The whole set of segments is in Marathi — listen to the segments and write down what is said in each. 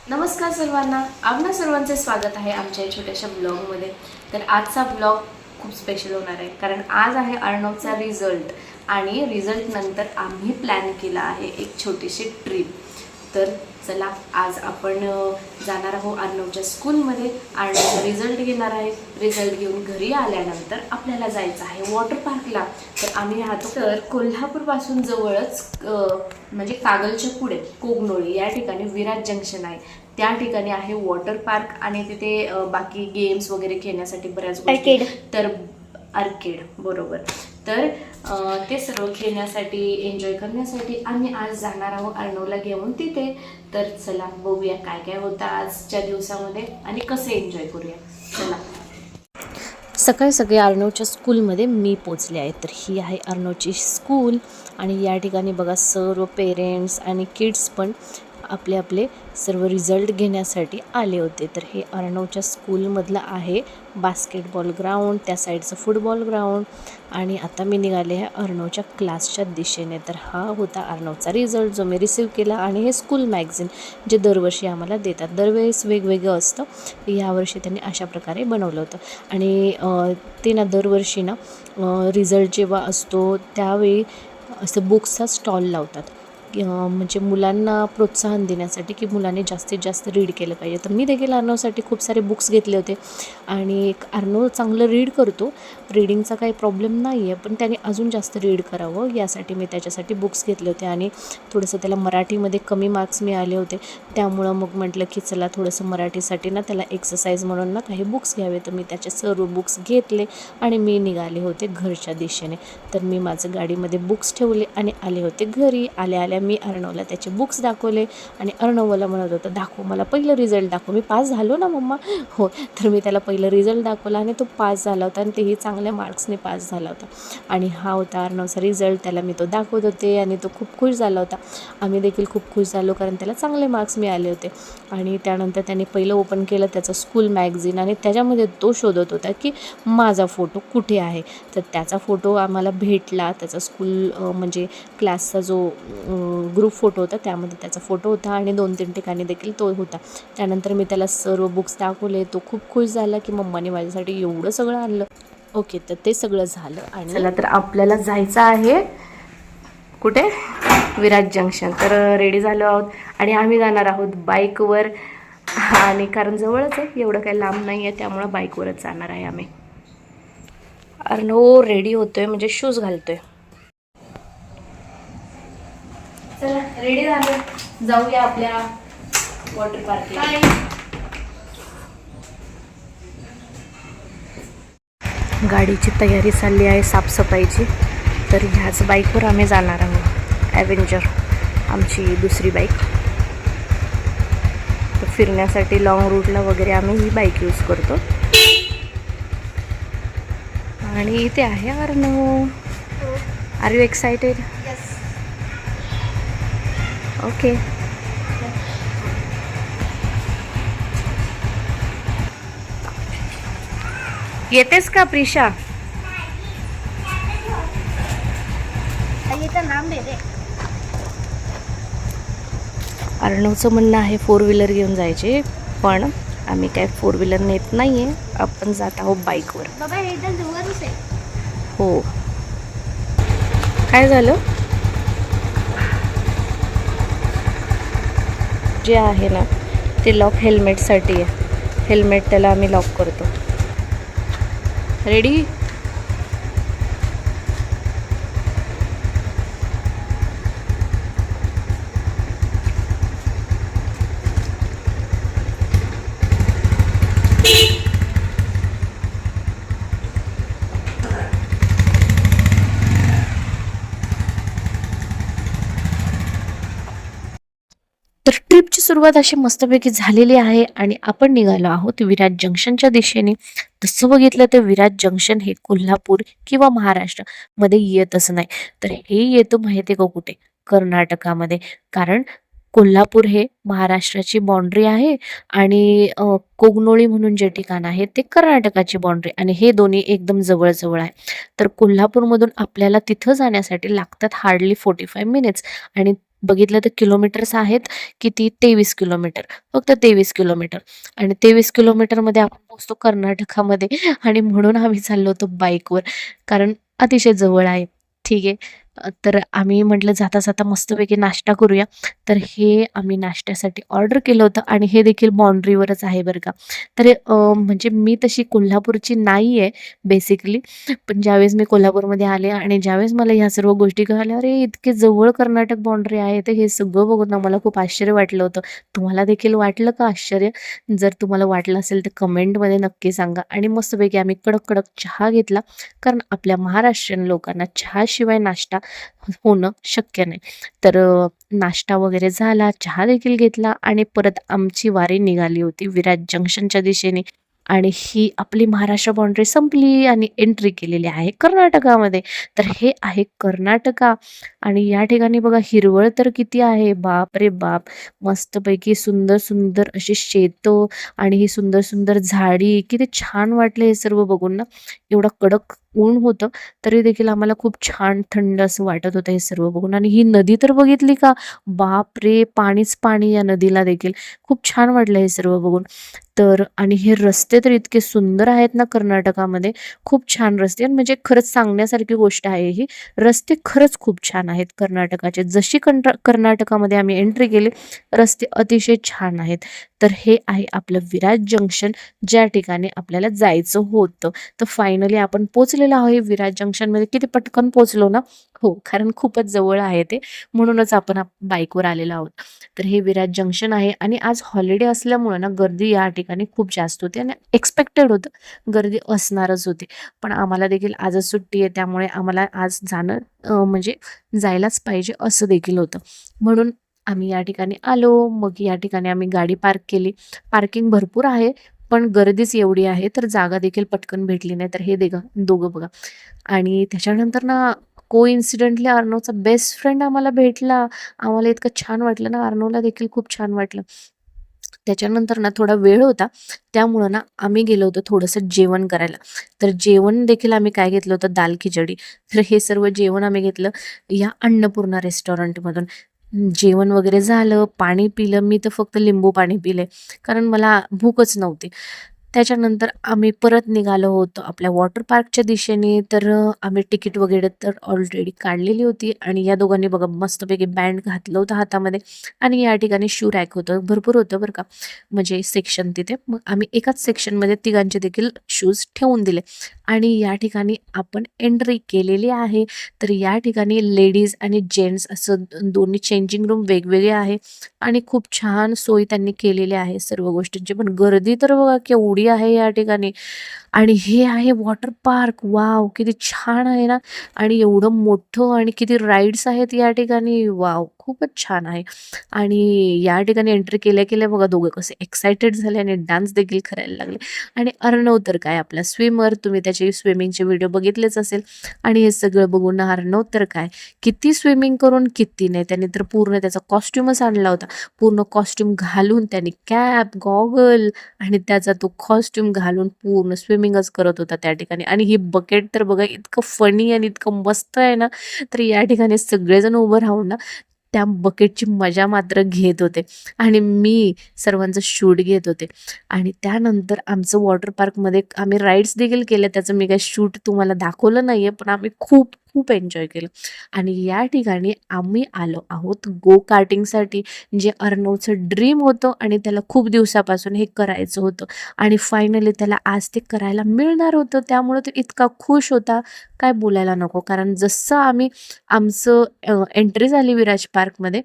नमस्कार सर्वांना, आपणा सर्वांचे स्वागत आहे आमच्या या छोट्याशा ब्लॉगमध्ये. तर आजचा ब्लॉग खूप स्पेशल होणार आहे, कारण आज आहे अर्णवचा रिझल्ट आणि रिझल्ट नंतर आम्ही प्लॅन केला आहे एक छोटीशी ट्रिप. तर चला, आज आपण जाणार आहोत अर्णवच्या स्कूलमध्ये. अर्णवचा रिझल्ट घेणार आहे. रिझल्ट घेऊन घरी आल्यानंतर आपल्याला जायचं आहे वॉटर पार्कला. तर आम्ही राहतो तर कोल्हापूरपासून जवळच म्हणजे कागलच्या पुढे कोगनोळी या ठिकाणी विराज जंक्शन आहे. त्या ठिकाणी आहे वॉटर पार्क आणि तिथे बाकी गेम्स वगैरे खेळण्यासाठी बऱ्याच गोष्टी. तर आर्केड, बरोबर. तर ते सर्व खेळण्यासाठी, एन्जॉय करण्यासाठी आम्ही आज जाणार आहोत अर्णवला घेऊन तिथे. तर चला बघूया काय काय होतं आजच्या दिवसामध्ये आणि कसे एन्जॉय करूया. चला. सकाळी सकाळी अर्णवच्या स्कूलमध्ये मी पोचले आहे. तर ही आहे अर्णवची स्कूल आणि या ठिकाणी बघा सर्व पेरेंट्स आणि किड्स पण आपले आपले सर्व रिझल्ट घेण्यासाठी आले होते. तर हे अर्णवच्या स्कूलमधलं आहे बास्केटबॉल ग्राउंड, त्या साईडचं फुटबॉल ग्राउंड. आणि आता मी निघाले आहे अर्णवच्या क्लासच्या दिशेने. तर हा होता अर्णवचा रिझल्ट जो मी रिसीव केला. आणि हे स्कूल मॅगझिन जे दरवर्षी आम्हाला देतात, दरवेळेस वेगवेगळं असतं. यावर्षी त्यांनी अशा प्रकारे बनवलं होतं. आणि ते ना दरवर्षी ना रिझल्ट जेव्हा असतो त्यावेळी असं बुक्सचा स्टॉल लावतात, म्हणजे मुलांना प्रोत्साहन देण्यासाठी की मुलांनी जास्तीत जास्त रीड केलं पाहिजे. तर मी देखील अर्णवसाठी खूप सारे बुक्स घेतले होते. आणि अर्णव चांगलं रीड करतो, रीडिंगचा काही प्रॉब्लेम नाही आहे, पण त्याने अजून जास्त रीड करावं यासाठी मी त्याच्यासाठी बुक्स घेतले होते. आणि थोडंसं त्याला मराठीमध्ये कमी मार्क्स मिळाले होते, त्यामुळं मग म्हटलं की चला थोडंसं मराठीसाठी ना त्याला एक्सरसाइज म्हणून ना काही बुक्स घ्यावे. तर मी त्याचे सर्व बुक्स घेतले आणि मी निघाले होते घरच्या दिशेने. तर मी माझं गाडीमध्ये बुक्स ठेवले आणि आले होते घरी. आल्या मी अर्णवला त्याचे बुक्स दाखवले आणि अर्णव मला म्हणत होतं, दाखव मला पहिलं रिझल्ट दाखव, मी पास झालो ना मम्मा. हो, तर मी त्याला पहिलं रिझल्ट दाखवला आणि तो पास झाला होता आणि तेही चांगल्या मार्क्सने पास झाला होता. आणि हा होता अर्णवचा रिझल्ट. त्याला मी तो दाखवत होते आणि तो खूप खुश झाला होता. आम्ही देखील खूप खुश झालो, कारण त्याला चांगले मार्क्स मिळाले होते. आणि त्यानंतर त्याने पहिलं ओपन केलं त्याचं स्कूल मॅगझिन आणि त्याच्यामध्ये तो शोधत होता की माझा फोटो कुठे आहे. तर त्याचा फोटो आम्हाला भेटला. त्याचा स्कूल म्हणजे क्लासचा जो ग्रुप फोटो होता त्यामध्ये त्याचा फोटो होता आणि 2-3 ठिकाणी देखील तो होता. त्यानंतर मी त्याला सर्व बुक्स दाखवले. तो खूप खुश झाला की मम्माने माझ्यासाठी एवढं सगळं आणलं. ओके, तर ते सगळं झालं. आणि चला, तर आपल्याला जायचं आहे कुठे, विराज जंक्शन. तर रेडी झालो आहोत आणि आम्ही जाणार आहोत बाईकवर. आणि कारण जवळच आहे, एवढं काही लांब नाही आहे, त्यामुळं बाईकवरच जाणार आहे आम्ही. अर्णव रेडी होतोय, म्हणजे शूज घालतोय. चला, रेडी झालं, जाऊया आपल्या वॉटर पार्कला. गाडीची तयारी चालली आहे, साफसफाईची. तर ह्याच बाईकवर आम्ही जाणार आहोत, ॲव्हेंजर, आमची दुसरी बाईक. तर फिरण्यासाठी लॉंग रूटला वगैरे आम्ही ही बाईक यूज करतो. आणि इथे आहे Arnav. Are you excited? Okay. येतेस का प्रिशा? नाम दे दे. अर्णवचं म्हणणं आहे 4 व्हीलर घेऊन जायचे, पण आम्ही काय 4 व्हीलर नेत नाही आहे, आपण जात आहोत बाईकवर. बाबा हे तर जवळच आहे. हो. काय झालं? जे आहे ना ते लॉक हेल्मेटसाठी आहे. हेल्मेट त्याला आम्ही लॉक करतो. रेडी? तर ट्रिपची सुरुवात अशी मस्तपैकी झालेली आहे आणि आपण निघालो आहोत विराज जंक्शनच्या दिशेने. तसं बघितलं तर विराज जंक्शन हे कोल्हापूर किंवा महाराष्ट्र मध्ये येतच नाही, तर हे येतं माहिती आहे का कुठे, कर्नाटकामध्ये. कारण कोल्हापूर हे महाराष्ट्राची बाउंड्री आहे आणि कोगनोळी म्हणून जे ठिकाण आहे ते कर्नाटकाची बाउंड्री, आणि हे दोन्ही एकदम जवळ आहे. तर कोल्हापूरमधून आपल्याला तिथं जाण्यासाठी लागतात हार्डली 45 मिनिट्स. आणि बघितलं तर किलोमीटर्स आहेत किती 23 किलोमीटर, फक्त 23 किलोमीटर. आणि 23 किलोमीटरमध्ये आपण पोहोचतो कर्नाटकामध्ये आणि म्हणून आम्ही चाललो होतो बाईकवर, कारण अतिशय जवळ आहे. ठीक आहे. तर आम्ही म्हटलं जाता जाता मस्तपैकी नाश्ता करूया. तर हे आम्ही नाश्त्यासाठी ऑर्डर केलं होतं आणि हे देखील बाउंड्रीवरच आहे बरं का. तर म्हणजे मी तशी कोल्हापूरची नाही आहे बेसिकली, पण ज्यावेळेस मी कोल्हापूरमध्ये आले आणि ज्यावेळेस मला ह्या सर्व गोष्टी कळाल्या, अरे इतके जवळ कर्नाटक बाउंड्री आहे, तर हे सगळं बघून ना मला खूप आश्चर्य वाटलं होतं. तुम्हाला देखील वाटलं का आश्चर्य? जर तुम्हाला वाटलं असेल तर कमेंटमध्ये नक्की सांगा. आणि मस्तपैकी आम्ही कडक कडक चहा घेतला, कारण आपल्या महाराष्ट्रीयन लोकांना चहाशिवाय नाश्ता होणं शक्य नाही. तर नाश्ता वगैरे झाला, चहा देखील घेतला आणि परत आमची वारी निघाली होती विराज जंक्शनच्या दिशेने. आणि ही आपली महाराष्ट्र बाउंड्री संपली आणि एंट्री केलेली आहे कर्नाटकामध्ये. तर हे आहे कर्नाटका. आणि या ठिकाणी बघा हिरवळ तर किती आहे, बाप रे बाप! मस्तपैकी सुंदर सुंदर अशी शेतं आणि ही सुंदर सुंदर झाडी, किती छान वाटलं हे सर्व बघून ना. एवढं कडक ऊन होतं तरी देखील आम्हाला खूप छान थंड असं वाटत होतं हे सर्व बघून. आणि ही नदी तर बघितली का, बाप रे! पाणीच पाणी या नदीला देखील. खूप छान वाटलं हे सर्व बघून. तर आणि हे रस्ते तर इतके सुंदर आहेत ना कर्नाटकामध्ये, खूप छान रस्ते. आणि म्हणजे खरंच सांगण्यासारखी गोष्ट आहे ही. रस्ते खरंच खूप छान आहेत कर्नाटकाचे. जशी कर्नाटकामध्ये आम्ही एंट्री केली, रस्ते अतिशय छान आहेत. तर हे आहे आपलं विराज जंक्शन, ज्या ठिकाणी आपल्याला जायचं होतं. तर फायनली आपण पोहोचलेलो आहे विराज जंक्शनमध्ये. किती पटकन पोहोचलो ना. हो, कारण खूपच जवळ आहे ते, म्हणूनच आपण बाईकवर आलेलो आहोत. तर हे विराज जंक्शन आहे आणि आज हॉलिडे असल्यामुळं ना गर्दी या ठिकाणी खूप जास्त होती आणि एक्सपेक्टेड होतं गर्दी असणारच होती. पण आम्हाला देखील आजच सुट्टी आहे, त्यामुळे आम्हाला आज जाणं म्हणजे जायलाच पाहिजे असं देखील होतं. म्हणून आम्ही या ठिकाणी आलो. मग या ठिकाणी आम्ही गाडी पार्क केली. पार्किंग भरपूर आहे, पण गर्दीच एवढी आहे, तर जागा देखील पटकन भेटली नाही. तर हे दोघं बघा. आणि त्याच्यानंतर ना कोइन्सिडेंटली अर्णवचा बेस्ट फ्रेंड आम्हाला भेटला. आम्हाला इतकं छान वाटलं ना, अर्णवला देखील खूप छान वाटलं. त्याच्यानंतर ना थोडा वेळ होता, त्यामुळं ना आम्ही गेलो होतो थोडंसं जेवण करायला. तर जेवण देखील आम्ही काय घेतलं होतं, दाल खिचडी. तर हे सर्व जेवण आम्ही घेतलं या अन्नपूर्णा रेस्टॉरंटमधून. जेवण वगैरे झालं, पाणी पिलं. मी तर फक्त लिंबू पाणी पिले, कारण मला भूकच नव्हती. त्याच्यानंतर आम्ही परत निघालो होतो आपल्या वॉटर पार्कच्या दिशेने. तर आम्ही तिकीट वगैरे तर ऑलरेडी काढलेली होती आणि या दोघांनी बघा मस्तपैकी बँड घातलं होतं हातामध्ये. आणि या ठिकाणी शू रॅक होतं, भरपूर होतं बरं का, म्हणजे सेक्शन तिथे. मग आम्ही एकाच सेक्शनमध्ये तिघांचे देखील शूज ठेवून दिले आणि या ठिकाणी आपण एंट्री केलेली आहे. तर या ठिकाणी लेडीज आणि जेंट्स असं दोन्ही चेंजिंग रूम वेगवेगळे आहे आणि खूप छान सोय त्यांनी केलेली आहे सर्व गोष्टींची. पण गर्दी तर बघा केवढी आहे या ठिकाणी. आणि हे आहे वॉटर पार्क. वॉव! किती छान आहे ना. आणि एवढं मोठं आणि किती राईड्स आहेत या ठिकाणी. वॉव! खूपच छान आहे. आणि या ठिकाणी एंट्री केल्या-केल्या बघा दोघं कसे एक्साइटेड झाले आणि डान्स देखील करायला लागले. आणि अर्णव तर काय आपला स्विमर, तुम्ही त्याचे स्विमिंगचे व्हिडिओ बघितलेच असेल. आणि हे सगळं बघून अर्णव तर काय किती स्विमिंग करून किती नाही. त्याने तर पूर्ण त्याचा कॉस्ट्यूमच आणला होता. पूर्ण कॉस्ट्यूम घालून त्याने कॅप, गॉगल आणि त्याचा तो कॉस्ट्यूम घालून पूर्ण स्विमिंगच करत होता त्या ठिकाणी. आणि ही बकेट तर बघा इतकं फनी आणि इतकं मस्त आहे ना. तर या ठिकाणी सगळेजण उभं राहून ना त्या बकेटची मजा मात्र घेत होते आणि मी सर्वांचं शूट घेत होते. आणि त्यानंतर आमचं वॉटर पार्कमध्ये आम्ही राईड्स देखील केल्या. त्याचं मी काही शूट तुम्हाला दाखवलं नाहीये, पण आम्ही खूप खूप एन्जॉय केलं. आणि या ठिकाणी आम्ही आलो आहोत गो कार्टिंगसाठी, जे अर्णवचं ड्रीम होतं आणि त्याला खूप दिवसापासून हे करायचं होतं. आणि फायनली त्याला आज ते करायला मिळणार होतं. त्यामुळे तो इतका खुश होता, काय बोलायला नको. कारण जसं आमचं एंट्री झाली विराज पार्कमध्ये,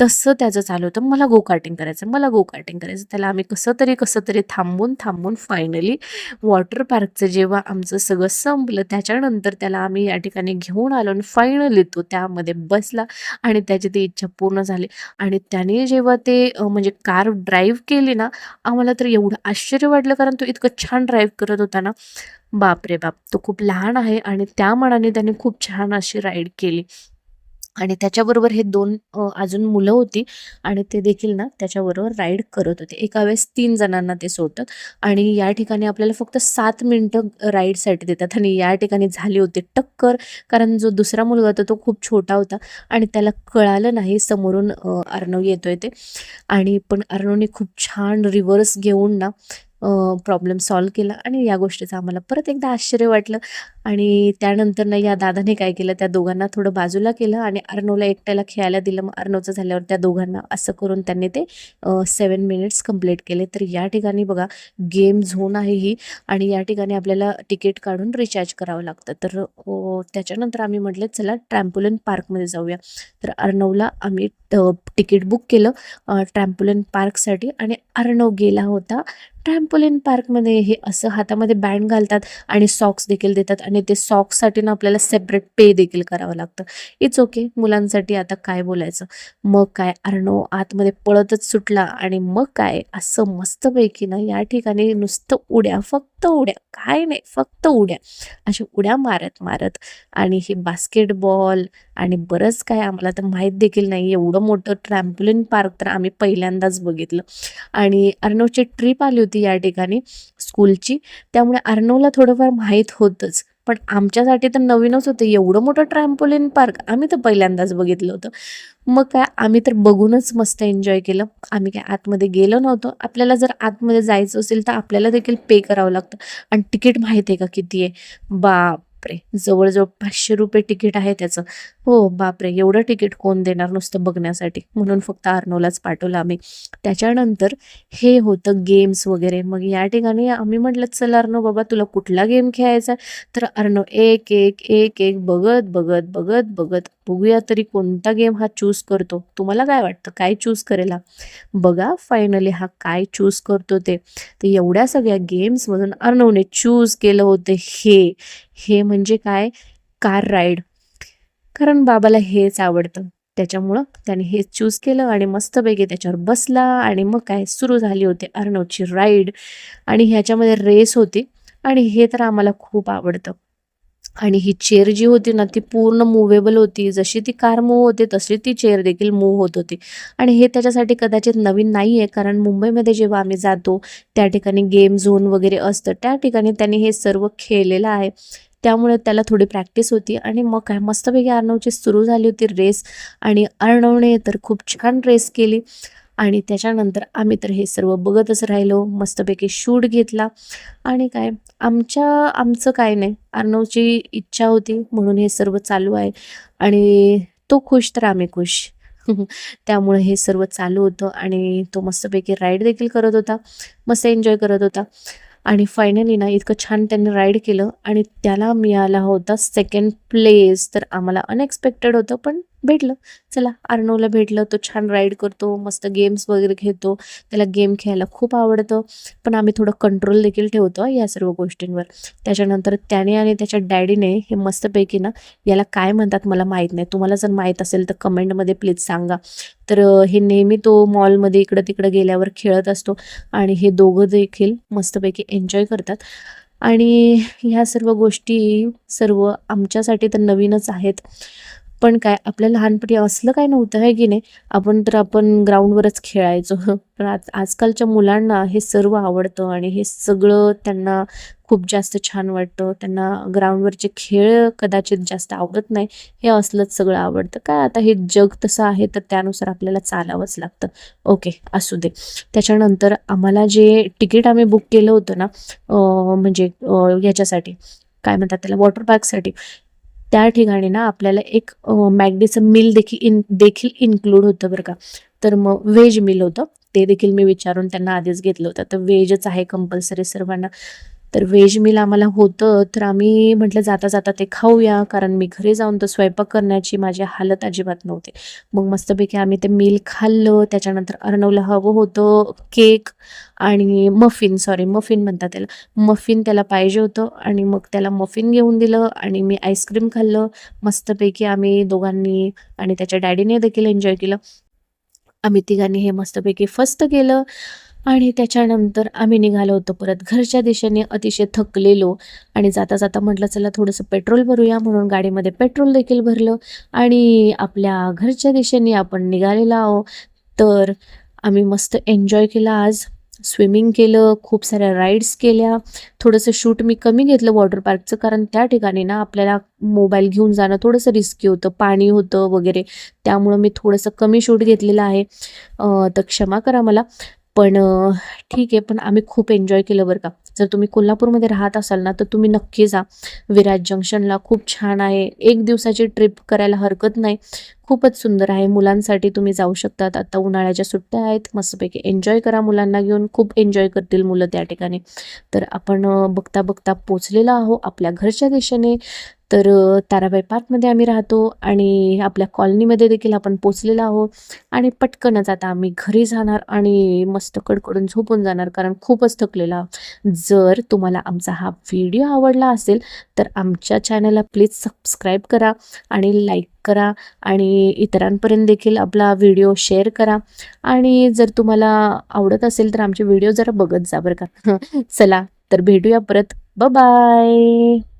तसं त्याचं चालू होतं, मला गो कार्टिंग करायचं, मला गो कार्टिंग करायचं. त्याला आम्ही कसं तरी थांबून फायनली वॉटर पार्कचं जेव्हा आमचं सगळं संपलं, त्याच्यानंतर त्याला आम्ही या ठिकाणी घेऊन आलो आणि फायनली तो त्यामध्ये बसला आणि त्याची ती इच्छा पूर्ण झाली. आणि त्याने जेव्हा ते म्हणजे कार ड्राईव्ह केली ना, आम्हाला तर एवढं आश्चर्य वाटलं, कारण तो इतकं छान ड्राईव्ह करत होता ना. बाप रे बाप! तो खूप लहान आहे आणि त्या मानाने त्याने खूप छान अशी राईड केली. आणि त्याच्याबरोबर हे 2 अजून मुलं होती आणि ते देखील ना त्याच्याबरोबर राईड करत होते. एका वेळेस 3 जणांना ते सोडतात आणि या ठिकाणी आपल्याला फक्त 7 मिनिटं राईडसाठी देतात आणि या ठिकाणी झाली होती टक्कर. कारण जो दुसरा मुलगा होता तो खूप छोटा होता आणि त्याला कळालं नाही समोरून अर्णव येतोय ते. आणि पण अर्णवने खूप छान रिव्हर्स घेऊन ना प्रॉब्लेम सॉल्व्ह केला आणि या गोष्टीचं आम्हाला परत एकदा आश्चर्य वाटलं. आणि त्यानंतर ना या दादाने काय केलं, त्या दोघांना थोडं बाजूला केलं आणि अर्णवला एकट्याला खेळायला दिलं. मग अर्णवचं झाल्यावर त्या दोघांना असं करून त्यांनी ते 7 मिनिट्स कंप्लीट केले. तर या ठिकाणी बघा गेम झोन आहे ही आणि या ठिकाणी आपल्याला तिकीट काढून रिचार्ज करावं लागतं. तर त्याच्यानंतर आम्ही म्हटलं चला ट्रॅम्पोलिन पार्कमध्ये जाऊया. तर अर्णवला आम्ही तिकीट बुक केलं ट्रॅम्पोलिन पार्कसाठी आणि अर्णव गेला होता ट्रॅम्पोलिन पार्कमध्ये. हे असं हातामध्ये बँड घालतात आणि सॉक्स देखील देतात आणि ते सॉक्ससाठी ना आपल्याला सेपरेट पे देखील करावं लागतं. इट्स ओके, मुलांसाठी आता काय बोलायचं. मग काय अर्णव आतमध्ये पळतच सुटला आणि मग काय असं मस्तपैकी ना या ठिकाणी नुसतं उड्या, फक्त उड्या, काय नाही फक्त उड्या, अशा उड्या मारत मारत आणि हे बास्केटबॉल आणि बरंच काय आम्हाला तर माहीत देखील नाही. एवढं मोठं ट्रॅम्पोलिन पार्क तर आम्ही पहिल्यांदाच बघितलं. आणि अर्णवची ट्रिप आली होती या ठिकाणी स्कूलची, त्यामुळे अर्णवला थोडंफार माहीत होतंच. पण आमच्यासाठी तर नवीनच होतं. एवढं मोठं ट्रॅम्पोलिन पार्क आम्ही तर पहिल्यांदाच बघितलं होतं. मग काय आम्ही तर बघूनच मस्त एन्जॉय केलं. आम्ही काय आतमध्ये गेलो नव्हतो. आपल्याला जर आतमध्ये जायचं असेल तर आपल्याला देखील पे करावं लागतं आणि तिकीट माहीत आहे का किती आहे? बापरे! जवळ-जवळ ₹500 तिकीट आहे त्याचं. हो, बापरे! एवढं तिकीट कोण देणार नुसतं बघण्यासाठी? म्हणून फक्त अर्णवलाच पाठवलं आम्ही. त्याच्यानंतर हे होतं गेम्स वगैरे. मग या ठिकाणी आम्ही म्हटलं, "चल अर्णव बाबा तुला कुठला गेम खेळायचा आहे?" तर अर्णव एक, एक, एक, एक बघत, बघत, बघत, बघत बघूया तरी कोणता गेम हा चूज करतो. तुम्हाला काय वाटतं काय चूज करेल हा? बघा फायनली हा काय चूज करतो ते. तर एवढ्या सगळ्या गेम्समधून अर्णवने चूज केलं होतं हे. हे म्हणजे काय? Car ride. कारण बाबाला हेच आवडतं. त्याच्यामुळं त्याने हेच चूज केलं आणि मस्तपैकी त्याच्यावर बसला आणि मग काय सुरू झाली होती अर्णवची राईड आणि ह्याच्यामध्ये रेस होती आणि हे तर आम्हाला खूप आवडतं. आणि ही चेअर जी होती ना ती पूर्ण मूव्हेबल होती. जशी ती कार मूव्ह होते तशी ती चेअर देखील मूव्ह होत होती. आणि हे त्याच्यासाठी कदाचित नवीन नाही आहे, कारण मुंबईमध्ये जेव्हा आम्ही जातो त्या ठिकाणी गेम झोन वगैरे असतं, त्या ठिकाणी त्यांनी हे सर्व खेळलेलं आहे. त्यामुळे त्याला थोडी प्रॅक्टिस होती आणि मग काय मस्तपैकी अर्णवची सुरू झाली होती रेस आणि अर्णवने तर खूप छान रेस केली. आणि त्याच्यानंतर आम्ही तर हे सर्व बघतच राहिलो. मस्तपैकी शूट घेतला आणि काय आमचं काय नाही. अर्णवची इच्छा होती म्हणून हे सर्व चालू आहे आणि तो खुश तर आम्ही खुश. त्यामुळे हे सर्व चालू होतं आणि तो मस्तपैकी राईड देखील करत होता. मस्त एन्जॉय करत होता. आणि फायनली ना इतकं छान त्यांनी राईड केलं आणि त्याला मिळाला होता 2nd प्लेस. तर आम्हाला अनएक्सपेक्टेड होतं पण भेटलं. चला अर्णवला भेटलं. तो छान राईड करतो, मस्त गेम्स वगैरे खेळतो. त्याला गेम खेळायला खूप आवडतं. पण आम्ही थोडं कंट्रोल देखील ठेवतो या सर्व गोष्टींवर. त्याच्यानंतर त्याने आणि त्याच्या डॅडीने हे मस्तपैकी ना याला काय म्हणतात मला माहीत नाही. तुम्हाला जर माहीत असेल तर कमेंटमध्ये प्लीज सांगा. तर हे नेहमी तो मॉलमध्ये इकडं-तिकडं गेल्यावर खेळत असतो आणि हे दोघं देखील मस्तपैकी एन्जॉय करतात. आणि ह्या सर्व गोष्टी सर्व आमच्यासाठी तर नवीनच आहेत. पण काय आपल्या लहानपणी असलं काय नव्हतं आहे की नाही. आपण ग्राउंडवरच खेळायचो. पण आजकालच्या मुलांना हे सर्व आवडतं आणि हे सगळं त्यांना खूप जास्त छान वाटतं. त्यांना ग्राउंडवरचे खेळ कदाचित जास्त आवडत नाही. हे असलंच सगळं आवडतं. काय आता हे जग तसं आहे तर त्यानुसार आपल्याला चालावंच लागतं. ओके असू दे. त्याच्यानंतर आम्हाला जे तिकीट आम्ही बुक केलं होतं ना म्हणजे याच्यासाठी काय म्हणतात त्याला वॉटर पार्कसाठी, त्या ठिकाणी ना आपल्याला एक मॅकडीचं मील देखील इन्क्लूड होतं बरं का. तर मग व्हेज मील होतं. ते देखील मी विचारून त्यांना आधीच घेतलं होतं. तर व्हेजच आहे कंपल्सरी सर्वांना. तर व्हेज मील आम्हाला होतं. तर आम्ही म्हटलं जाता जाता ते खाऊया, कारण मी घरी जाऊन तर स्वयंपाक करण्याची माझी हालत अजिबात नव्हती. मग मस्तपैकी आम्ही ते मील खाल्लं. त्याच्यानंतर अर्णवला हवं होतं केक आणि मफिन म्हणतात त्याला. मफिन त्याला पाहिजे होतं आणि मग त्याला मफिन घेऊन दिलं आणि मी आईस्क्रीम खाल्लं. मस्तपैकी आम्ही दोघांनी आणि त्याच्या डॅडीने देखील एन्जॉय केलं. आम्ही तिघांनी हे मस्तपैकी फस्त केलं आणि त्याच्यानंतर आम्ही निघालो होतो परत घरच्या दिशेने, अतिशय थकलेलो. आणि जाता जाता म्हटलं चला थोडंसं पेट्रोल भरूया, म्हणून गाडीमध्ये पेट्रोल देखील भरलं आणि आपल्या घरच्या दिशेने आपण निघालेलो आहोत. तर आम्ही मस्त एन्जॉय केला आज. स्विमिंग केलं, खूप साऱ्या राईड्स केल्या. थोडंसं शूट मी कमी घेतलं वॉटर पार्कचं, कारण त्या ठिकाणी ना आपल्याला मोबाईल घेऊन जाणं थोडंसं रिस्की होतं, पाणी होतं वगैरे, त्यामुळं मी थोडंसं कमी शूट घेतलेलं आहे. तर क्षमा करा मला. पण ठीक आहे, पण आम्ही खूप एन्जॉय केलं बरं का. जर तुम्ही कोल्हापूरमध्ये राहत असाल ना, तर तुम्ही नक्की जा. विराज जंक्शनला खूप छान आहे. 1 दिवसाची ट्रिप करायला हरकत नाही. खूपच सुंदर आहे. मुलांसाठी तुम्ही जाऊ शकतात. आता उन्हाळ्याच्या सुट्ट्या आहेत. मस्तपैकी एन्जॉय करा मुलांना घेऊन. खूप एन्जॉय करतील मुलं त्या ठिकाणी. तर आपण बघता बघता पोचलेलो आहोत आपल्या घरच्या दिशेने. तर ताराबाई पार्कमध्ये आम्ही राहतो आणि आपल्या कॉलनीमध्ये देखील आपण पोचलेलो आहोत. आणि पटकनच आता आम्ही घरी जाणार आणि मस्त कडकडून झोपून जाणार, कारण खूपच थकलेलो आहोत. जर तुम्हाला आमचा हा व्हिडिओ आवडला असेल तर आमच्या चॅनलला प्लीज सबस्क्राईब करा आणि लाईक करा आणि इतरांपर्यंत देखील आपला व्हिडिओ शेअर करा. आणि जर तुम्हाला आवडत असेल तर आमचे व्हिडिओ जरा बघत जा बरं का. चला तर भेटूया परत. बाय.